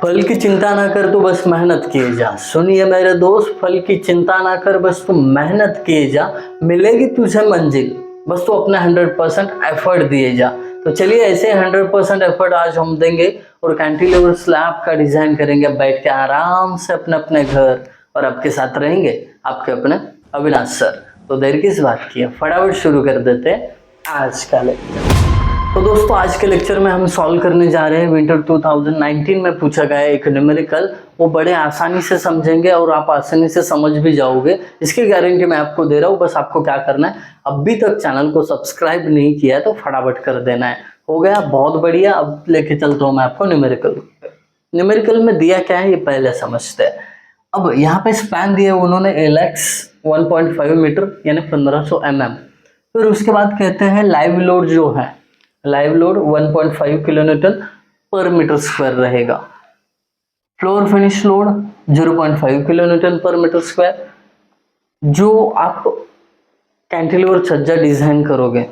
फल की चिंता ना कर, तू बस मेहनत किए जा। सुनिए मेरे दोस्त, फल की चिंता ना कर, बस तू मेहनत किए जा, मिलेगी तुझे मंजिल, बस तू अपना 100% एफर्ट दिए जा। तो चलिए ऐसे 100% एफर्ट आज हम देंगे और कैंटिलीवर स्लैब का डिजाइन करेंगे, बैठ के आराम से अपने अपने घर, और आपके साथ रहेंगे आपके अपने अविनाश सर। तो देर किस बात की है, फटाफट शुरू कर देते हैं आज का लेक्चर। तो दोस्तों आज के लेक्चर में हम सॉल्व करने जा रहे हैं विंटर 2019 में पूछा गया एक न्यूमेरिकल। वो बड़े आसानी से समझेंगे और आप आसानी से समझ भी जाओगे, इसकी गारंटी मैं आपको दे रहा हूँ। बस आपको क्या करना है, अभी तक चैनल को सब्सक्राइब नहीं किया है तो फटाफट कर देना है। हो गया, बहुत बढ़िया। अब लेके चलता हूँ मैं आपको न्यूमेरिकल। न्यूमेरिकल में दिया क्या है ये पहले समझते हैं। अब यहाँ पे स्पैन दिया उन्होंने LX 1.5 मीटर यानी 1500 mm। फिर उसके बाद कहते हैं लाइव लोड जो है, लाइव लोड 1.5 किलोन्यूटन पर मीटर स्क्वायर रहेगा। फ्लोर फिनिश लोड 0.5 किलोन्यूटन पर मीटर स्क्वायर। जो आप कैंटिलीवर छज्जा डिजाइन करोगे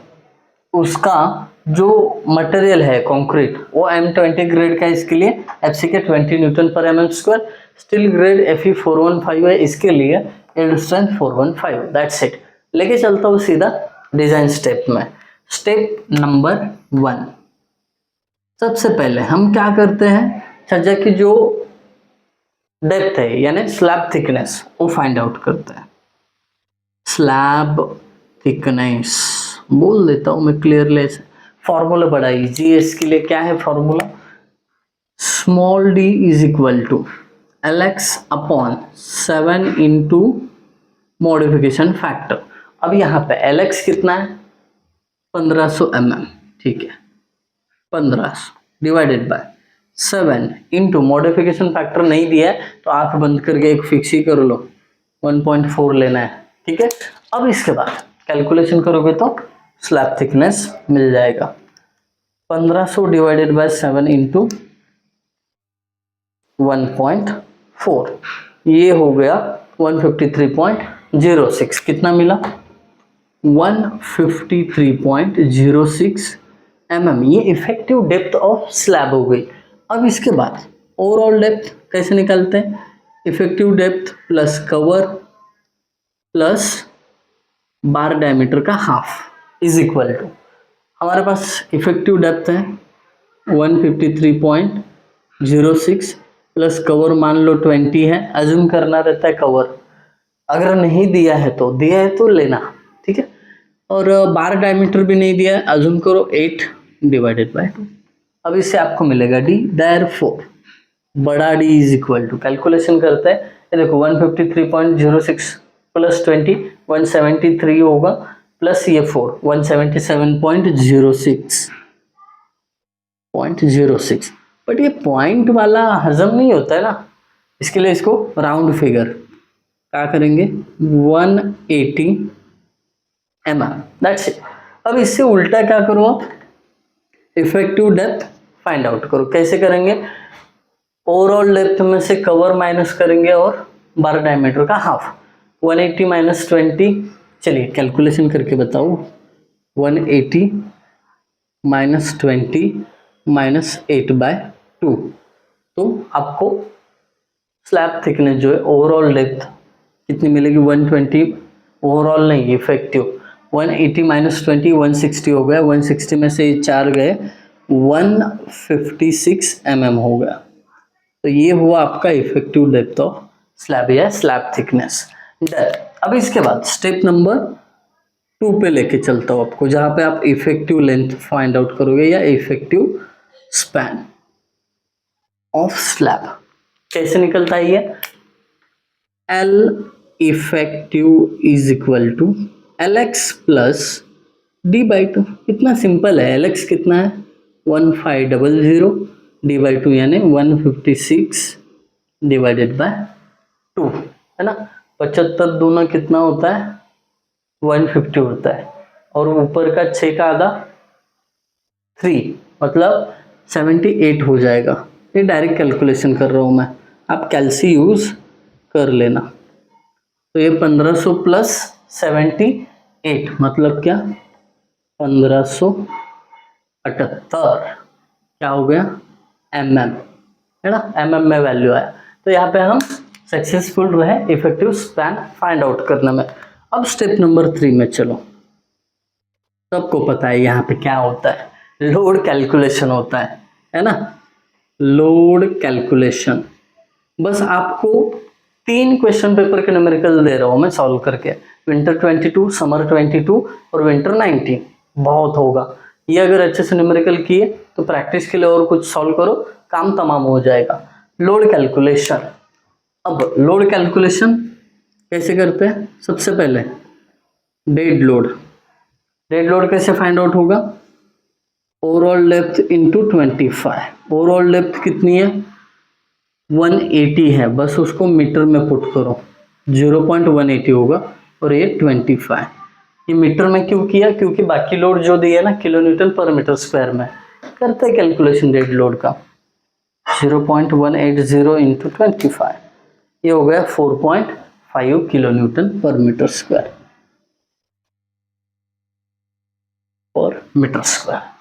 उसका जो मटेरियल है कंक्रीट वो M20 ग्रेड का, इसके लिए FCK 20 न्यूटन पर mm square. Steel grade Fe 415 है, इसके लिए यील्ड स्ट्रेंथ 415। That's it. लेके चलता हूँ सीधा डिजाइन स्टेप में। स्टेप नंबर 1, सबसे पहले हम क्या करते हैं, छज्जा की जो डेप्थ है यानी स्लैब थिकनेस वो फाइंड आउट करते हैं। स्लैब थिकनेस बोल देता हूं मैं क्लियरली। फॉर्मूला बड़ा इजी है इसके लिए। क्या है formula, small d is equal to LX upon 7 into modification factor. अब यहाँ पे LX कितना है 1500 mm, ठीक है, 1500 divided by 7 into modification factor नहीं दिया है तो आंख बंद करके एक फिक्स ही कर लो, 1.4 लेना है, ठीक है। अब इसके बाद कैलकुलेशन करोगे तो स्लैब थिकनेस मिल जाएगा 1500 डिवाइडेड बाय 7 इंटू 1.4, ये हो गया 153.06। कितना मिला 153.06 mm। ये इफेक्टिव डेप्थ ऑफ स्लैब हो गई। अब इसके बाद ओवरऑल डेप्थ कैसे निकालते हैं, effective depth plus cover plus bar diameter का हाफ इज इक्वल टू, हमारे पास इफेक्टिव डेप्थ है 153.06 प्लस कवर मान लो 20 है, अज्यूम करना रहता है कवर, अगर नहीं दिया है तो, दिया है तो लेना, ठीक है। और बार डायमीटर भी नहीं दिया है, अज्यूम करो 8 डिवाइडेड बाय 2। अब इससे आपको मिलेगा d, देयरफॉर बड़ा D is equal to, calculation करते हैं, ये देखो 153.06 प्लस 20 173 होगा, प्लस ये 4 177.06। बट ये पॉइंट वाला हजम नहीं होता है ना, इसके लिए इसको राउंड फिगर क्या करेंगे 180 mm, दैट्स इट। अब इससे उल्टा क्या करो आप, इफेक्टिव डेप्थ फाइंड आउट करो। कैसे करेंगे, ओवरऑल डेप्थ में से कवर माइनस करेंगे और बार डायमीटर का हाफ, 180 माइनस 20, चलिए कैलकुलेशन करके बताओ, 180 माइनस 20 माइनस 8/2, तो आपको स्लैब थिकनेस जो है ओवरऑल डेप्थ कितनी मिलेगी 120, ओवरऑल नहीं इफेक्टिव, 180 माइनस 20 160 हो गया, 160 में से 4 गए 156 mm हो गया। तो ये हुआ आपका इफेक्टिव डेप्थ ऑफ स्लैब या स्लैब थिकनेस। अब इसके बाद स्टेप नंबर 2 पे लेके चलता हूँ आपको, जहां पे आप इफेक्टिव लेंथ फाइंड आउट करोगे या इफेक्टिव स्पैन ऑफ स्लैब। कैसे निकलता है ये, L effective is equal to LX plus D/2। इतना सिंपल है, LX कितना है 1500, D/2 यानी 156 डिवाइडेड बाय 2, है ना। 75 दूना कितना होता है 150 होता है, और ऊपर का 6 का आधा 3, मतलब 78 हो जाएगा। ये डायरेक्ट कैलकुलेशन कर रहा हूँ मैं, आप कैलसी यूज कर लेना। तो ये 1500 प्लस 78 मतलब क्या 1578 क्या हो गया mm। है ना, mm में वैल्यू आया। तो यहाँ पे हम सक्सेसफुल रहे इफेक्टिव स्पैन फाइंड आउट करने में। अब स्टेप नंबर 3 में चलो। सबको पता है यहाँ पे क्या होता है, लोड कैलकुलेशन होता है ना, लोड कैलकुलेशन। बस आपको 3 क्वेश्चन पेपर के न्यूमेरिकल दे रहा हूँ मैं सॉल्व करके, विंटर 22, समर 22 और विंटर 19। बहुत होगा ये, अगर अच्छे से न्यूमेरिकल किए तो प्रैक्टिस के लिए और कुछ सॉल्व करो, काम तमाम हो जाएगा। Load calculation. अब लोड कैलकुलेशन कैसे करते हैं? सबसे पहले डेड लोड। डेड लोड कैसे फाइंड आउट होगा? Overall depth into 25। Overall depth कितनी है? 180 है, बस उसको मीटर में पुट करो, 0.180 होगा और ये 25। ये मीटर में क्यों किया? क्योंकि बाकी लोड जो दिया है ना किलो न्यूटन पर मीटर स्क्वायर में, करते हैं कैलकुलेशन डेड लोड का। 0.180 इंटू 25, ये हो गया 4.5 किलो न्यूटन पर मीटर स्क्वायर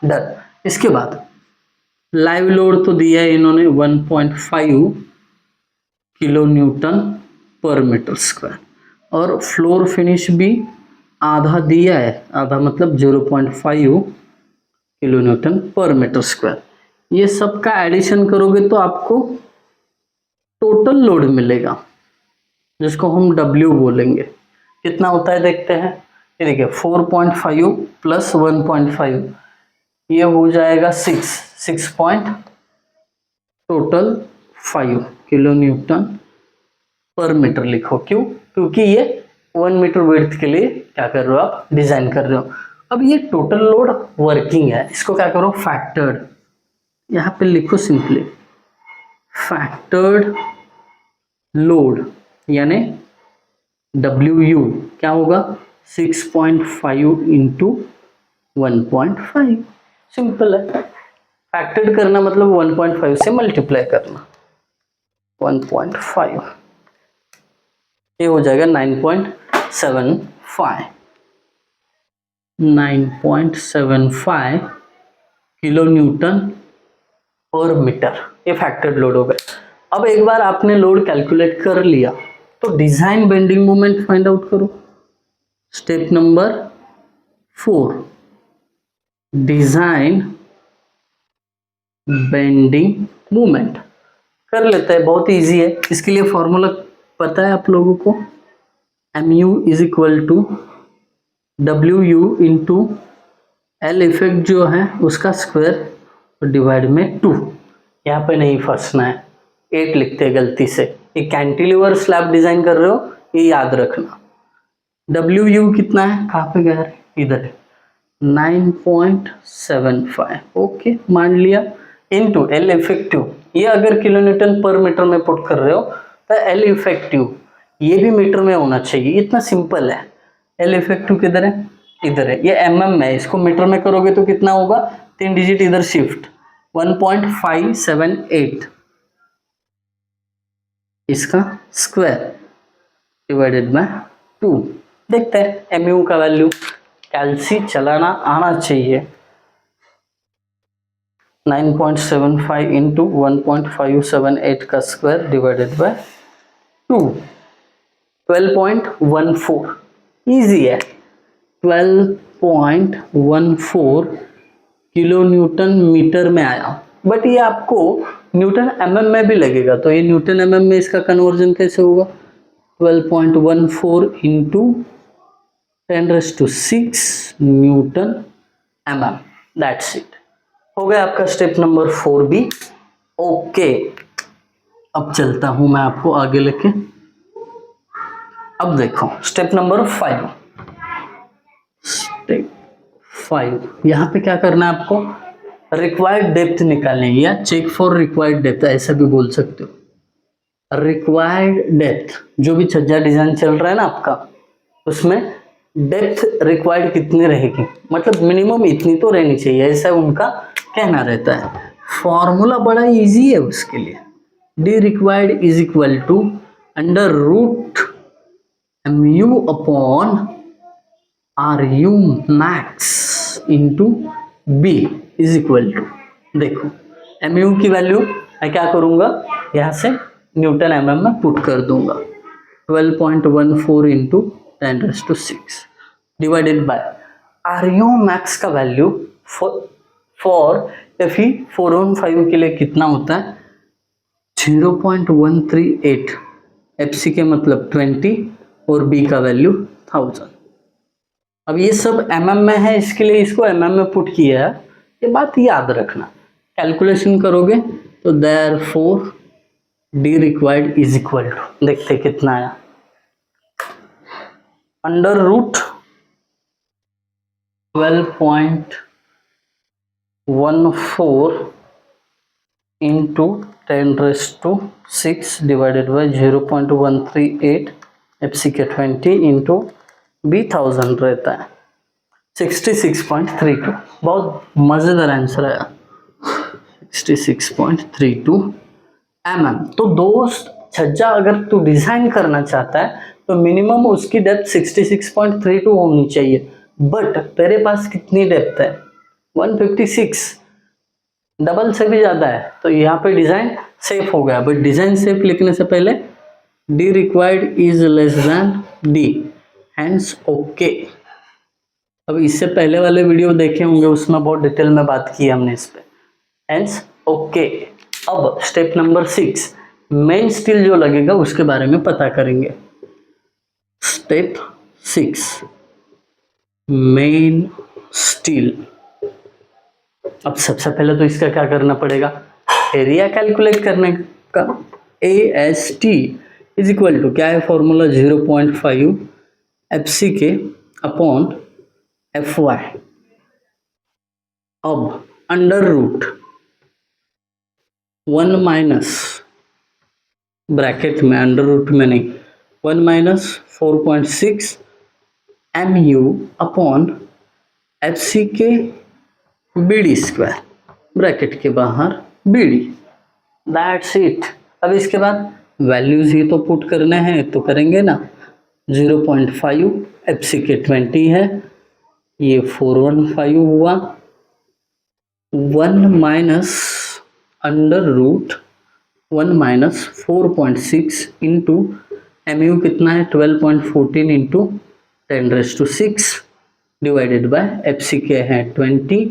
डन। इसके बाद लाइव लोड तो दिया है इन्होंने 1.5 किलो न्यूटन पर मीटर स्क्वायर, और फ्लोर फिनिश भी आधा दिया है, आधा मतलब 0.5 किलो न्यूटन पर मीटर स्क्वायर। ये सब का एडिशन करोगे तो आपको टोटल लोड मिलेगा, जिसको हम W बोलेंगे। कितना होता है देखते हैं। ये देखिए 4.5 प्लस 1.5, ये हो जाएगा 6 टोटल 5 किलो न्यूटन पर मीटर लिखो। क्यों? क्योंकि ये 1 मीटर विड्थ के लिए क्या कर रहे हो आप? डिजाइन कर रहे हो। अब ये टोटल लोड वर्किंग है, इसको क्या करो? फैक्टर्ड, यहाँ पे लिखो सिंपली फैक्टर्ड लोड, यानी WU क्या होगा? 6.5 इंटू 1.5। सिंपल है, फैक्टर्ड करना मतलब 1.5 से मल्टीप्लाई करना, 1.5, ये हो जाएगा 9.75 किलो न्यूटन पर मीटर। ये फैक्टर्ड लोड हो गया। अब एक बार आपने लोड कैलकुलेट कर लिया तो design bending moment find out करो। Step number 4, design bending moment कर लेते हैं, बहुत इजी है। इसके लिए फॉर्मूला पता है आप लोगों को, MU is equal to WU into L effect जो है उसका स्क्वायर डिवाइड में 2। यहाँ पे नहीं फंसना है, 8 लिखते हैं गलती से। ये कैंटिलीवर स्लैब डिजाइन कर रहे हो, ये याद रखना। WU कितना है? कहाँ पे गया है? इधर है, 9.75। ओके, मान लिया। इनटू L इफेक्टिव, ये अगर किलो न्यूटन पर मीटर में पुट कर रहे हो तो L इफेक्टिव ये भी मीटर में होना चाहिए, इतना सिंपल है। L इफेक्टिव किधर है? इधर है। ये mm में, इसको मीटर में करोगे तो कितना होगा? 3 डिजिट इधर शिफ्ट, 1.578 इसका स्क्वायर डिवाइडेड बाय 2। देखते हैं MU का वैल्यू, कैलसी चलाना आना चाहिए। 9.75 इंटू 1.578 का स्क्वायर डिवाइडेड बाय 2, 12.14। ईजी है, 12.14 किलो न्यूटन मीटर में आया। बट ये आपको न्यूटन mm में भी लगेगा, तो ये न्यूटन mm में इसका कन्वर्जन कैसे होगा? 12.14 into 10⁶ Newton mm। That's it, हो गया आपका स्टेप नंबर 4B। ओके, अब चलता हूं मैं आपको आगे लेके। अब देखो स्टेप नंबर 5। स्टेप 5, यहाँ पे क्या करना है आपको? रिक्वायर्ड डेप्थ निकालनी है, या चेक फॉर रिक्वायर्ड डेप्थ ऐसा भी बोल सकते हो। रिक्वायर्ड डेप्थ, जो भी छज्जा डिजाइन चल रहा है ना आपका, उसमें डेप्थ रिक्वायर्ड कितनी रहेगी, मतलब मिनिमम इतनी तो रहनी चाहिए, ऐसा उनका कहना रहता है। फॉर्मूला बड़ा इजी है उसके लिए, D required is equal to under root MU upon RU max into B is equal to, देखो MU की वैल्यू मैं क्या करूँगा, यहाँ से न्यूटन mm में पुट कर दूंगा। 12.14 into 10⁶ divided bye RU max का वैल्यू फॉर Fe 415 के लिए कितना होता है 0.138, FC के मतलब 20 और B का वैल्यू 1000। अब ये सब mm में है, इसके लिए इसको mm में पुट किया है, ये बात याद रखना। कैलकुलेशन करोगे तो therefore D required is equal to, देखते कितना आया, under root 12.14 into 10⁶ divided by 0.138, FC के 20 इंटू B 1000 रहता है 66.32। बहुत मज़ेदार आंसर आया 66.32 mm। तो दोस्त छज्जा अगर तू डिज़ाइन करना चाहता है तो मिनिमम उसकी डेप्थ 66.32 होनी चाहिए, बट तेरे पास कितनी डेप्थ है 156, डबल से भी ज़्यादा है, तो यहाँ पे डिज़ाइन सेफ हो गया। बट डिज़ाइन सेफ लिखने से पहले D required is less than D, hence okay. अब इससे पहले वाले वीडियो देखे होंगे, उसमें बहुत डिटेल में बात की हमने इस पे, हैंस ओके। अब स्टेप नंबर 6, मेन स्टील जो लगेगा उसके बारे में पता करेंगे। Step 6, main steel. अब सबसे पहले तो इसका क्या करना पड़ेगा, एरिया कैलकुलेट करने का। AST इज इक्वल टू क्या है फॉर्मूला 0.5 FC के अपॉन FY। अब अंडर रूट 1 माइनस, ब्रैकेट में अंडर रूट में नहीं, 1 माइनस 4.6 MU अपॉन FC के BD स्क्वायर, ब्रैकेट के बाहर BD, दैट्स इट। अब इसके बाद वैल्यूज ही तो पुट करने हैं, तो करेंगे ना। 0.5 FC के 20 है, ये 415 हुआ, 1 minus under root 1 minus 4.6 into MU कितना है 12.14 इंटू 10⁶ डिवाइडेड बाय FC के है 20,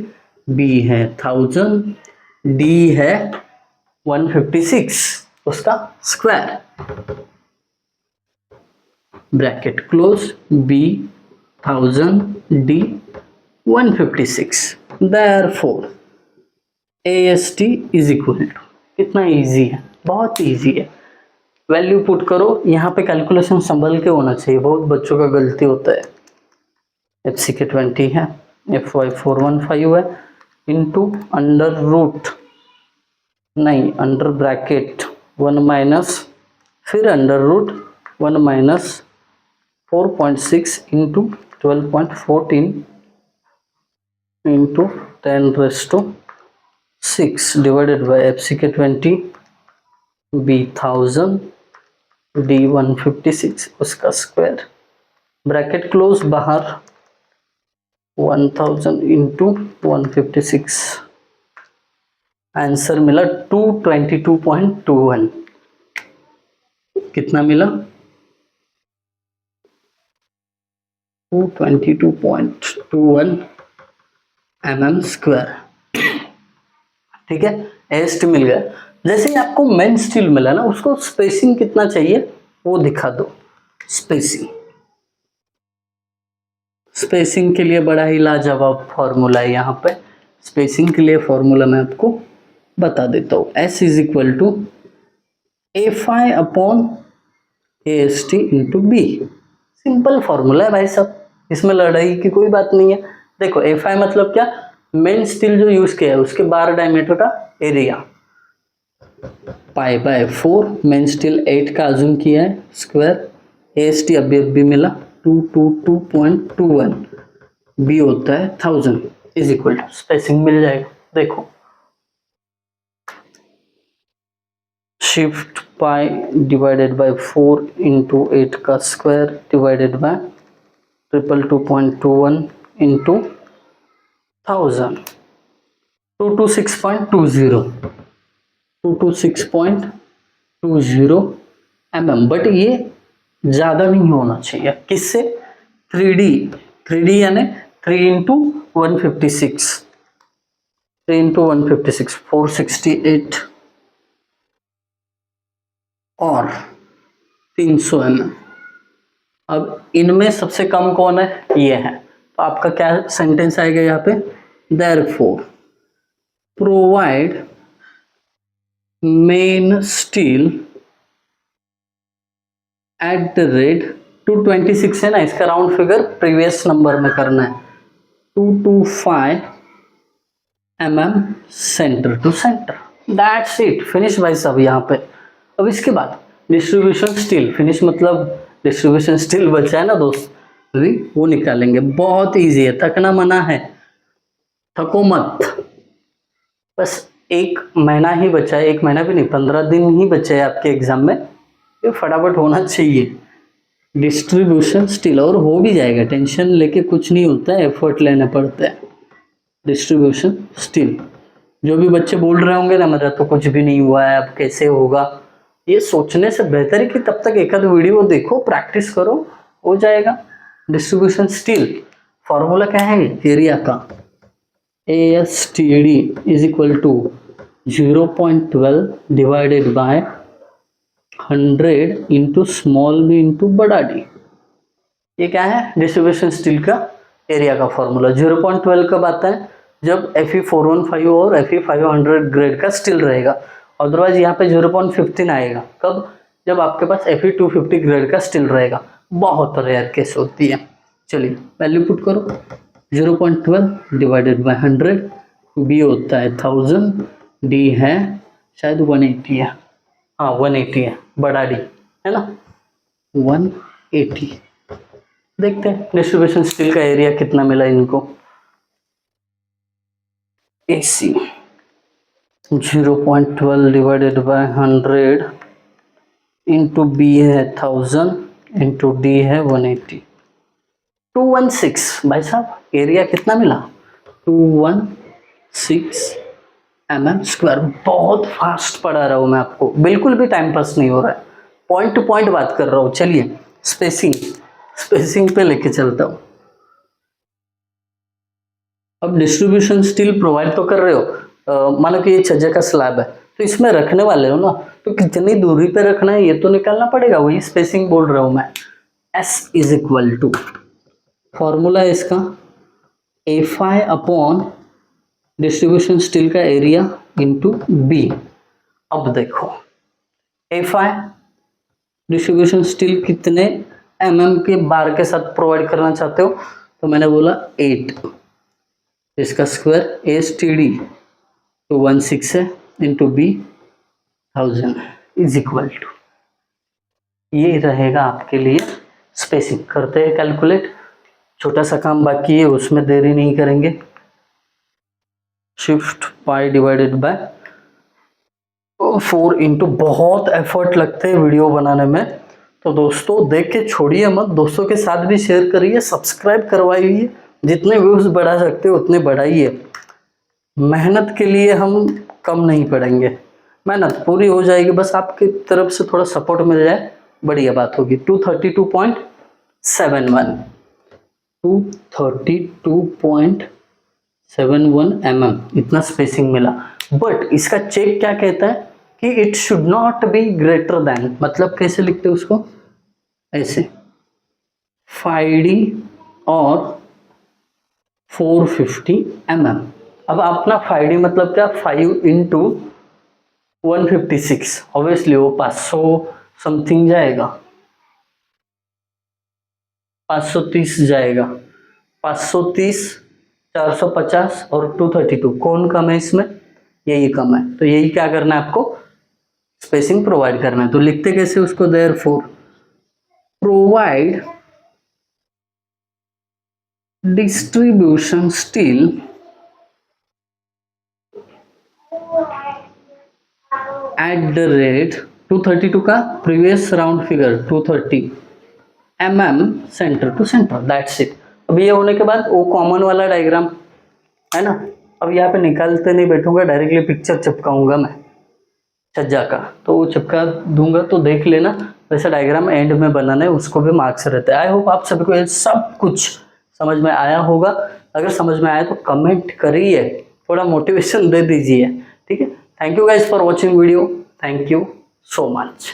B है 1000, D है 156, उसका square, bracket close, B 1000, D 156। Therefore AST is equal to, कितना इजी है, बहुत इजी है। वैल्यू पुट करो, यहाँ पे कैलकुलेशन संभल के होना चाहिए, बहुत बच्चों का गलती होता है। FC के 20 है, FY 415 है, इंटू अंडर रूट नहीं, अंडर ब्रैकेट 1 माइनस, फिर under root 1 minus 4.6 into 12.14 into 10⁶ divided by FC के 20, B 1000, D 156, उसका स्क्वायर, ब्रैकेट क्लोज, बाहर 1000 इंटू 156, आंसर मिला 222.21। कितना मिला 222.21 mm स्क्वायर। ठीक है, एस्ट मिल गया। जैसे ही आपको मेन स्टील मिला ना, उसको स्पेसिंग कितना चाहिए वो दिखा दो। स्पेसिंग के लिए बड़ा ही लाजवाब फॉर्मूला है यहाँ पे। स्पेसिंग के लिए फॉर्मूला मैं आपको बता देता हूँ। S is equal to AFI upon AST into B। Simple formula है भाई साहब, इसमें लड़ाई की कोई बात नहीं है। देखो AFI मतलब क्या, मेन स्टील जो यूज किया है उसके बार डायमीटर का एरिया, π/4, मेन स्टील 8 का अज्यूम किया है, स्क्वायर, AST अभी मिला 222.21, B होता है 1000 इज इक्वल टू, स्पेसिंग मिल जाएगा। देखो shift pi divided by 4 into 8 का square divided by 222.21 into 1000, 226.20। 226.20 mm, but ये ज़्यादा नहीं होना चाहिए। किससे? 3D यानी 3 × 156, 3 × 156 468 और 300 mm। अब इनमें सबसे कम कौन है? ये है। तो आपका क्या सेंटेंस आएगा यहाँ पे? देयरफॉर प्रोवाइड मेन स्टील @226 है ना, इसका राउंड फिगर प्रीवियस नंबर में करना है। 225 mm centre to centre, that's it, finish भाई साहब यहाँ पे। अब इसके बाद डिस्ट्रीब्यूशन स्टील, फिनिश मतलब डिस्ट्रीब्यूशन स्टील बचा है ना दोस्त, अभी वो निकालेंगे। बहुत इजी है, थकना मना है, थको मत। बस 1 महीना ही बचा है, 1 महीना भी नहीं, 15 दिन ही बचे हैं आपके एग्जाम में, ये फटाफट होना चाहिए। डिस्ट्रीब्यूशन स्टील, और हो भी जाएगा, टेंशन लेके कुछ नहीं होता है, एफर्ट लेने पड़ते हैं। डिस्ट्रीब्यूशन स्टील, जो भी बच्चे बोल रहे होंगे ना मेरा तो कुछ भी नहीं हुआ है, अब कैसे होगा, ये सोचने से बेहतर है कि तब तक एक आध वीडियो देखो, प्रैक्टिस करो, हो जाएगा। डिस्ट्रीब्यूशन स्टील फॉर्मूला क्या है एरिया का? ASTD is equal to 0.12 divided by 100 into small b into बड़ा डी। ये क्या है? डिस्ट्रीब्यूशन स्टील का एरिया का फॉर्मूला। 0.12 कब आता है? जब Fe415 और Fe500 ग्रेड का स्टील रहेगा, अदरवाइज यहाँ पे 0.15 आएगा। कब? जब आपके पास Fe250 ग्रेड का स्टील रहेगा, बहुत रेयर केस होती है। चलिए वैल्यू पुट करो, 0.12 डिवाइडेड बाय 100, बी होता है 1000, डी है शायद 180 है, हाँ 180 है, बड़ा डी है ना 180। देखते हैं डिस्ट्रीब्यूशन स्टील का एरिया कितना मिला इनको। AC 0.12 divided by 100 into B है 1000 इंटू डी है 180, 216। भाई साहब एरिया कितना मिला? 216 mm स्क्वायर। बहुत फास्ट पढ़ा रहा हूँ मैं आपको, बिल्कुल भी टाइम पास नहीं हो रहा है, पॉइंट टू पॉइंट बात कर रहा हूँ। चलिए स्पेसिंग पे लेके चलता हूँ। अब डिस्ट्रीब्यूशन स्टील प्रोवाइड तो कर रहे हो, मानो कि ये छज्जे का स्लैब है, तो इसमें रखने वाले हो ना, तो कितनी दूरी पे रखना है ये तो निकालना पड़ेगा, वही स्पेसिंग बोल रहा हूँ मैं। S is equal to, formula है इसका A5 अपॉन डिस्ट्रीब्यूशन स्टील का एरिया इंटू B। अब देखो A5 डिस्ट्रीब्यूशन स्टील कितने mm के बार के साथ प्रोवाइड करना चाहते हो, तो मैंने बोला 8, इसका स्क्वायर ASTD 216 है into B 1000 is equal to, ये रहेगा आपके लिए स्पेसिंग। करते हैं कैलकुलेट, छोटा सा काम बाकी है उसमें देरी नहीं करेंगे। Shift pi divided by 4 into, बहुत एफर्ट लगते हैं वीडियो बनाने में, तो दोस्तों देख के छोड़िए मत, दोस्तों के साथ भी शेयर करिए, सब्सक्राइब करवाइए, जितने व्यूज बढ़ा सकते हो उतने बढ़ाइए। मेहनत के लिए हम कम नहीं पड़ेंगे, मेहनत पूरी हो जाएगी, बस आपकी तरफ से थोड़ा सपोर्ट मिल जाए, बढ़िया बात होगी। 232.71 232.71 mm इतना स्पेसिंग मिला। बट इसका चेक क्या कहता है कि it should not be greater than, मतलब कैसे लिखते हैं उसको, ऐसे 5D और 450 mm। अब अपना 5D मतलब क्या, 5 इंटू 156, ऑब्वियसली वो 500 समथिंग जाएगा, 530 जाएगा, 530 450 और 232, कौन कम है इसमें? यही कम है, तो यही क्या करना है आपको, स्पेसिंग प्रोवाइड करना है। तो लिखते कैसे उसको, देयरफॉर प्रोवाइड डिस्ट्रीब्यूशन स्टील @ 232 का previous round figure 230 mm centre to centre, that's it. अब ये होने के बाद वो कॉमन वाला डायग्राम है ना, अब यहाँ पे निकालते नहीं बैठूंगा, डायरेक्टली पिक्चर चिपकाऊंगा मैं। छज्जा का, तो वो चिपका दूंगा, तो देख लेना वैसा डायग्राम एंड में बनाना है, उसको भी मार्क्स रहता है। आई होप आप सभी को ये सब कुछ समझ में आया होगा। अगर समझ में आया तो कमेंट करिए, थोड़ा मोटिवेशन दे दीजिए, ठीक है। Thank you guys for watching video, thank you so much.